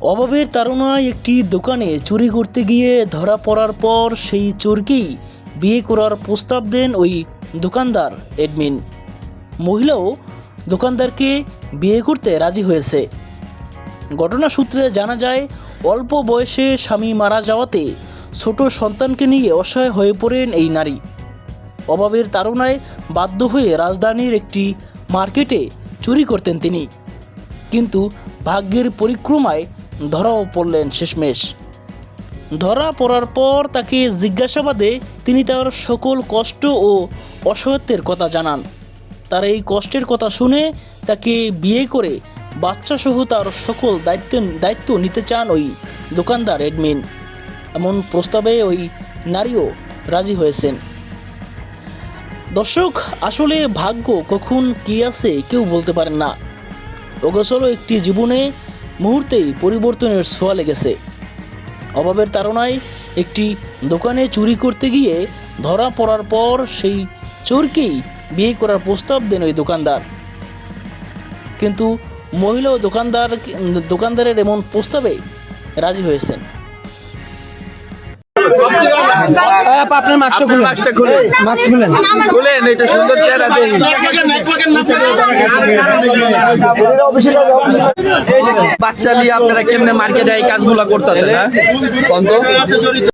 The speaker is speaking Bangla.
অভাবের তাড়নায় একটি দোকানে চুরি করতে গিয়ে ধরা পড়ার পর সেই চোরকেই বিয়ে করার প্রস্তাব দেন ওই দোকানদার এডমিন। মহিলাও দোকানদারকে বিয়ে করতে রাজি হয়েছে। ঘটনা সূত্রে জানা যায়, অল্প বয়সে স্বামী মারা যাওয়াতে ছোট সন্তানকে নিয়ে অসহায় হয়ে পড়েন এই নারী। অভাবের তাড়নায় বাধ্য হয়ে রাজধানীর একটি মার্কেটে চুরি করতেন তিনি, কিন্তু ভাগ্যের পরিক্রমায় ধরাও পড়লেন শেষমেশ। ধরা পড়ার পর তাকে জিজ্ঞাসাবাদে তিনি তার সকল কষ্ট ও অসহায়ত্বের কথা জানান। তার এই কষ্টের কথা শুনে তাকে বিয়ে করে বাচ্চাসহ তার সকল দায়িত্ব নিতে চান ওই দোকানদার এডমিন। এমন প্রস্তাবে ওই নারীও রাজি হয়েছেন। দর্শক, আসলে ভাগ্য কখন কী আছে কেউ বলতে পারেন না। অগোছল একটি জীবনে মুহূর্তেই পরিবর্তনের ছোঁয়া লেগেছে। অভাবের তাড়নায় একটি দোকানে চুরি করতে গিয়ে ধরা পড়ার পর সেই চোরকেই বিয়ে করার প্রস্তাব দেন ওই দোকানদার, কিন্তু মহিলা ও দোকানদারের এমন প্রস্তাবে রাজি হয়েছেন। আপনার মাস্কটা খুলেন, মাস্ক খুলেন, এটা সুন্দর চেহারা দেই। বাচ্চা নিয়ে আপনারা কেমনে মার্কেটে এই কাজগুলা করতেছেন?